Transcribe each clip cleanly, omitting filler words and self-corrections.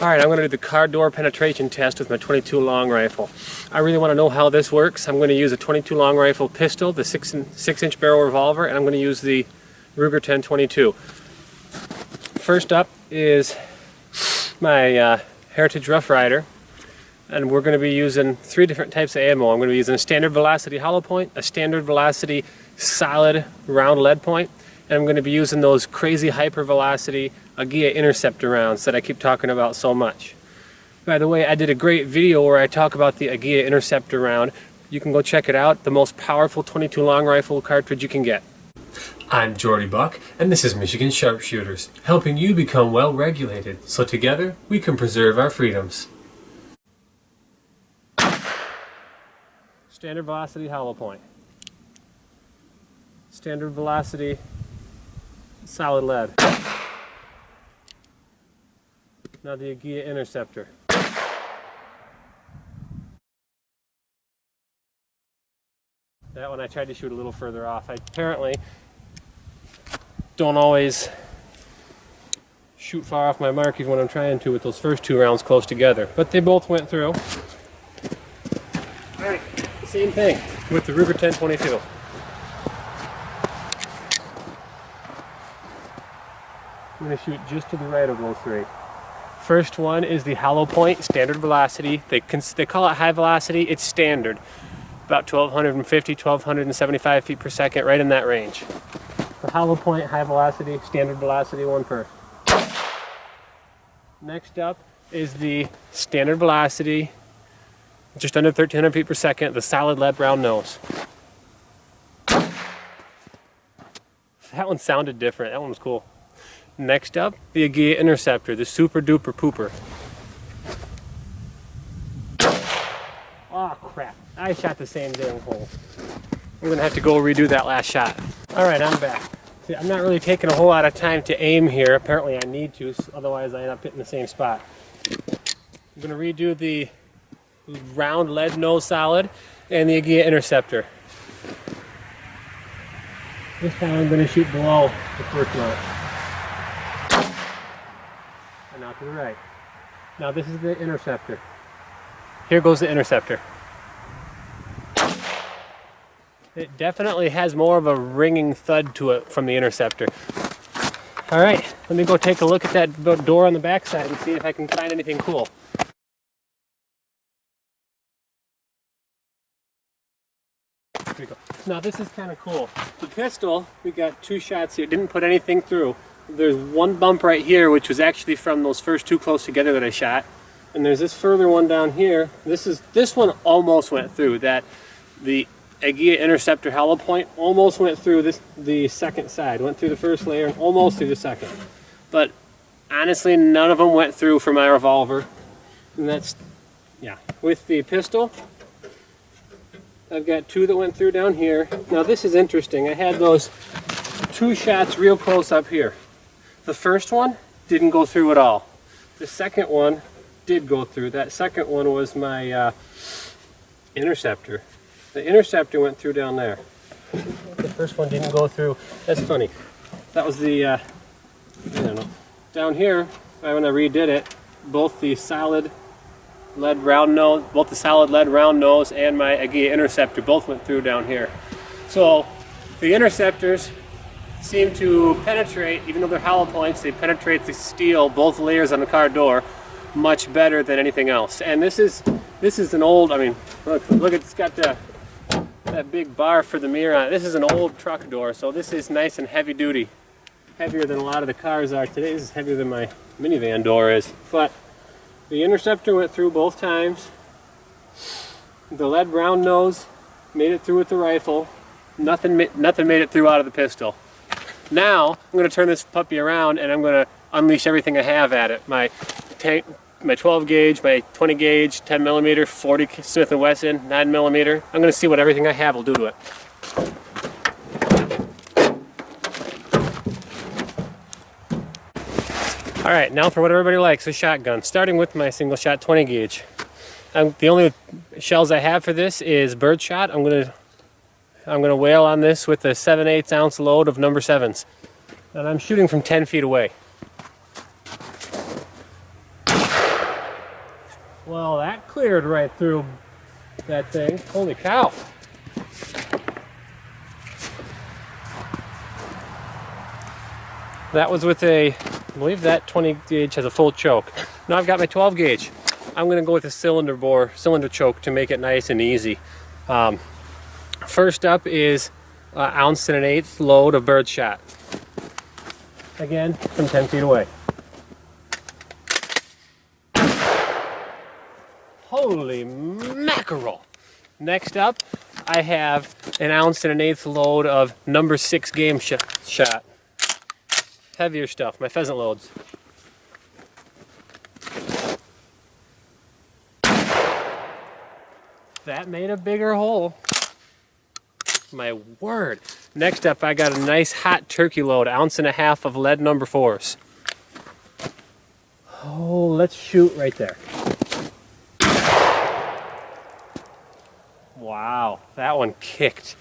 Alright, I'm going to do the car door penetration test with my 22 long rifle. I really want to know how this works. I'm going to use a 22 long rifle pistol, the 6-inch barrel revolver, and I'm going to use the Ruger 1022. First up is my Heritage Rough Rider, and we're going to be using 3 different types of ammo. I'm going to be using a standard velocity hollow point, a standard velocity solid round lead point, and I'm going to be using those crazy hyper velocity Aguia Interceptor rounds that I keep talking about so much. By the way, I did a great video where I talk about the Aguia Interceptor round. You can go check it out, the most powerful 22 long rifle cartridge you can get. I'm Jordy Buck, and this is Michigan Sharpshooters, helping you become well regulated so together we can preserve our freedoms. Standard velocity hollow point. Standard velocity solid lead. Now the Aguia Interceptor. That one I tried to shoot a little further off. I apparently don't always shoot far off my mark even when I'm trying to with those first 2 rounds close together. But they both went through. Alright, same thing with the Ruger 1022. I'm going to shoot just to the right of those 3. First one is the hollow point, standard velocity. They call it high velocity, it's standard. About 1,250, 1,275 feet per second, right in that range. The hollow point, high velocity, standard velocity one per. Next up is the standard velocity, just under 1,300 feet per second, the solid lead round nose. That one sounded different, that one was cool. Next up, the Aguia Interceptor, the super duper pooper. Oh crap, I shot the same damn hole. I'm gonna have to go redo that last shot. Alright, I'm back. See, I'm not really taking a whole lot of time to aim here. Apparently I need to, otherwise I end up hitting the same spot. I'm gonna redo the round lead nose solid and the Aguia Interceptor. This time I'm gonna shoot below the first one. And now to the right. Now this is the Interceptor. Here goes the Interceptor. It definitely has more of a ringing thud to it from the Interceptor. Alright, let me go take a look at that door on the back side and see if I can find anything cool. Here we go. Now this is kind of cool. The pistol, we got 2 shots here, didn't put anything through. There's one bump right here, which was actually from those first 2 close together that I shot. And there's this further one down here. This one almost went through. The Aguia Interceptor hollow point almost went through the second side. Went through the first layer and almost through the second. But honestly, none of them went through for my revolver. And that's, yeah. With the pistol, I've got 2 that went through down here. Now this is interesting. I had those 2 shots real close up here. The first one didn't go through at all. The second one did go through. That second one was my Interceptor. The Interceptor went through down there. The first one didn't go through. That's funny. That was the, I don't know. Down here, when I redid it, both the solid lead round nose, and my Aguia Interceptor both went through down here. So the Interceptors seem to penetrate, even though they're hollow points, they penetrate the steel, both layers on the car door, much better than anything else. And this is an old, I mean, look, it's got that big bar for the mirror on it. This is an old truck door, so this is nice and heavy duty. Heavier than a lot of the cars are today. This is heavier than my minivan door is. But the Interceptor went through both times. The lead round nose made it through with the rifle. Nothing made it through out of the pistol. Now, I'm going to turn this puppy around and I'm going to unleash everything I have at it. My 12 gauge, my 20 gauge, 10 millimeter, 40 Smith & Wesson, 9 millimeter. I'm going to see what everything I have will do to it. Alright, now for what everybody likes, a shotgun. Starting with my single shot 20 gauge. The only shells I have for this is birdshot. I'm gonna whale on this with a 7/8 ounce load of number 7s. And I'm shooting from 10 feet away. Well, that cleared right through that thing. Holy cow. That was with I believe that 20 gauge has a full choke. Now I've got my 12 gauge. I'm gonna go with a cylinder choke to make it nice and easy. First up is 1 1/8 ounce load of birdshot. Again, from 10 feet away. Holy mackerel! Next up, I have 1 1/8 ounce load of number 6 game shot. Heavier stuff, my pheasant loads. That made a bigger hole. My word. Next up, I got a nice hot turkey load, 1.5 ounces of lead number 4s. Oh, let's shoot right there. Wow, that one kicked.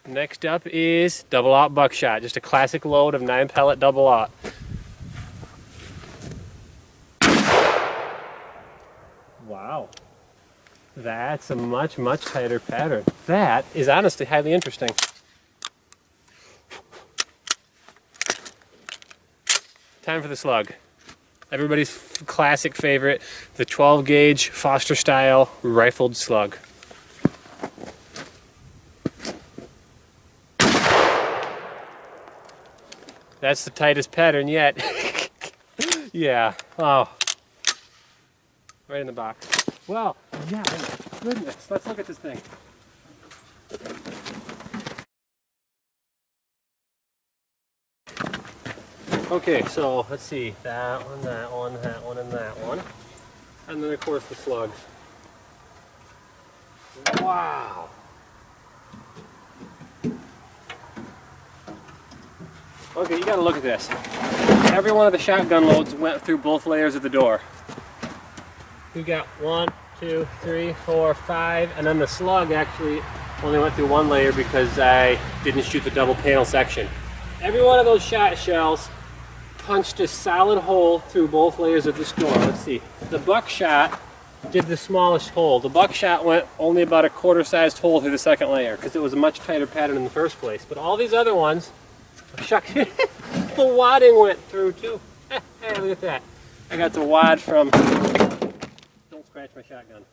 Next up is double-aught buckshot, just a classic load of 9 pellet double-aught. Wow, that's a much tighter pattern. That is honestly highly interesting. Time for the slug. Everybody's classic favorite, the 12 gauge Foster style rifled slug. That's the tightest pattern yet. Yeah, oh. Right in the box. Well, yeah, goodness, let's look at this thing. Okay, so let's see, that one, that one, that one, and that one. And then of course the slug. Wow. Okay, you gotta look at this. Every one of the shotgun loads went through both layers of the door. We got 1, 2, 3, 4, 5, and then the slug actually only went through one layer because I didn't shoot the double panel section. Every one of those shot shells punched a solid hole through both layers of this door. Let's see. The buckshot did the smallest hole. The buckshot went only about a quarter-sized hole through the second layer because it was a much tighter pattern in the first place. But all these other ones, shuck, the wadding went through too. Hey, look at that. I got the wad from, don't scratch my shotgun.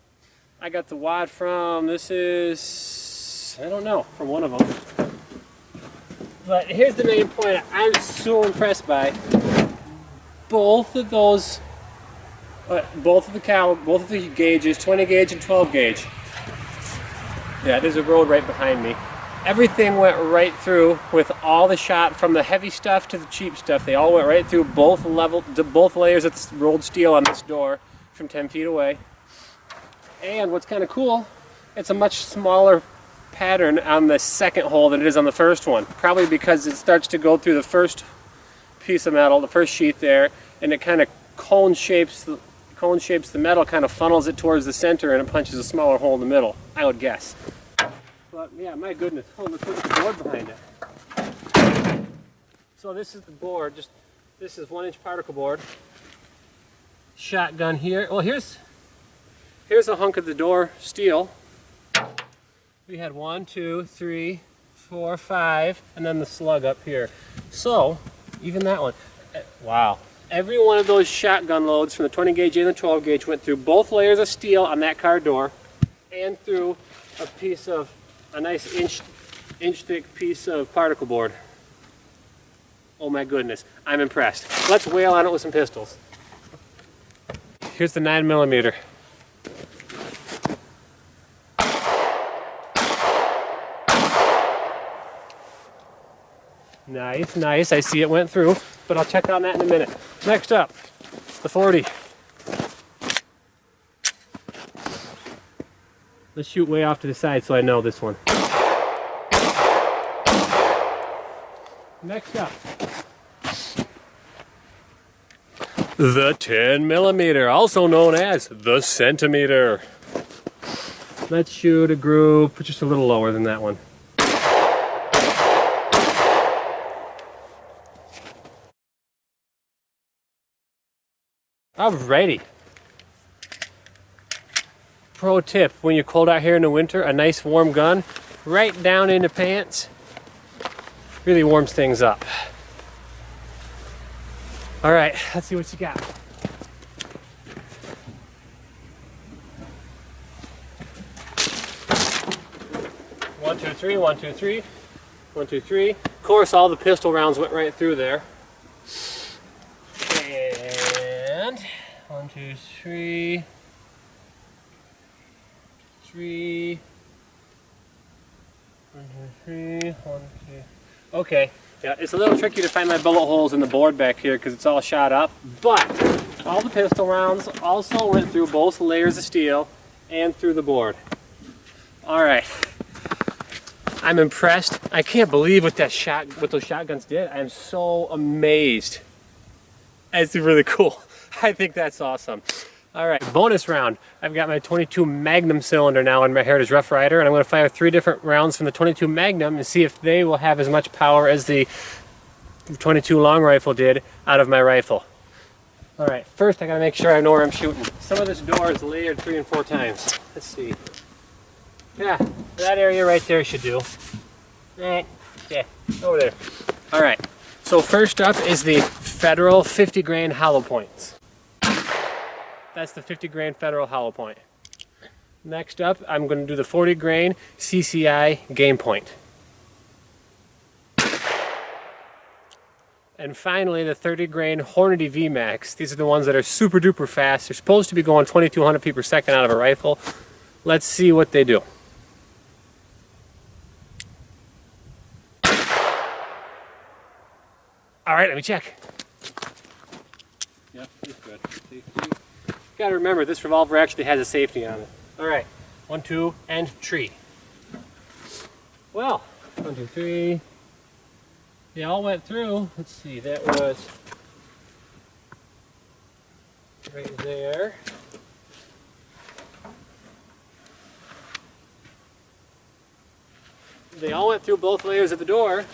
I got the wad from, this is, I don't know, from one of them. But here's the main point I'm so impressed by. Both of those, both of the gauges, 20 gauge and 12 gauge. Yeah, there's a road right behind me. Everything went right through with all the shot from the heavy stuff to the cheap stuff. They all went right through both layers of the rolled steel on this door from 10 feet away. And what's kind of cool, it's a much smaller pattern on the second hole than it is on the first one. Probably because it starts to go through the first piece of metal, the first sheet there, and it kind of cone shapes the metal, kind of funnels it towards the center, and it punches a smaller hole in the middle, I would guess. But yeah, my goodness, oh, let's look at the board behind it. So this is the board, this is 1-inch particle board. Shotgun here. Well, here's a hunk of the door steel. We had 1, 2, 3, 4, 5, and then the slug up here. So, even that one, wow. Every one of those shotgun loads from the 20 gauge and the 12 gauge went through both layers of steel on that car door and through a nice inch thick piece of particle board. Oh my goodness, I'm impressed. Let's wail on it with some pistols. Here's the 9mm. Nice, nice. I see it went through, but I'll check on that in a minute. Next up, the 40. Let's shoot way off to the side so I know this one. Next up, the 10mm, also known as the centimeter. Let's shoot a group just a little lower than that one. Alrighty. Pro tip, when you're cold out here in the winter, a nice warm gun right down into pants really warms things up. All right, let's see what you got. One, two, three, 1, 2, 3, 1, 2, 3. Of course, all the pistol rounds went right through there. And 1, 2, 3, 3, 1, 2, 3, 1, 2. Okay, yeah, it's a little tricky to find my bullet holes in the board back here because it's all shot up, but all the pistol rounds also went through both layers of steel and through the board. All right, I'm impressed. I can't believe what those shotguns did. I'm so amazed. It's really cool. I think that's awesome. All right, bonus round. I've got my 22 Magnum cylinder now in my Heritage Rough Rider, and I'm going to fire 3 different rounds from the 22 Magnum and see if they will have as much power as the 22 long rifle did out of my rifle. All right, first I got to make sure I know where I'm shooting. Some of this door is layered 3 and 4 times. Let's see. Yeah, that area right there should do. Yeah, over there. All right, so first up is the Federal 50 grain hollow points. That's the 50 grain Federal hollow point. Next up, I'm going to do the 40 grain CCI game point. And finally, the 30 grain Hornady VMAX. These are the ones that are super duper fast. They're supposed to be going 2200 feet per second out of a rifle. Let's see what they do. All right, let me check. Yep, it's good. See? You gotta remember, this revolver actually has a safety on it. All right, 1, 2, and tree. Well, 1, 2, 3. They all went through. Let's see, that was right there. They all went through both layers of the door.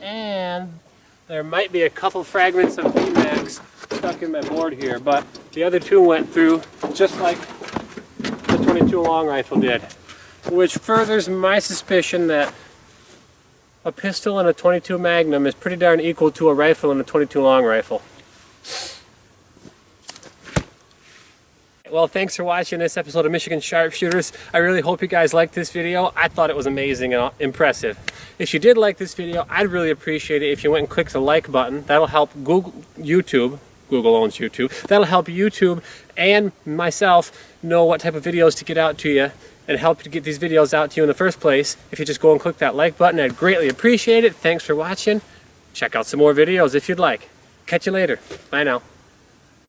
And there might be a couple fragments of VMAX stuck in my board here, but the other 2 went through just like the 22 long rifle did, which furthers my suspicion that a pistol and a 22 Magnum is pretty darn equal to a rifle and a 22 long rifle. Well, thanks for watching this episode of Michigan Sharpshooters. I really hope you guys liked this video. I thought it was amazing and impressive. If you did like this video, I'd really appreciate it if you went and clicked the like button. That'll help Google owns YouTube. That'll help YouTube and myself know what type of videos to get out to you and help to get these videos out to you in the first place. If you just go and click that like button, I'd greatly appreciate it. Thanks for watching. Check out some more videos if you'd like. Catch you later. Bye now.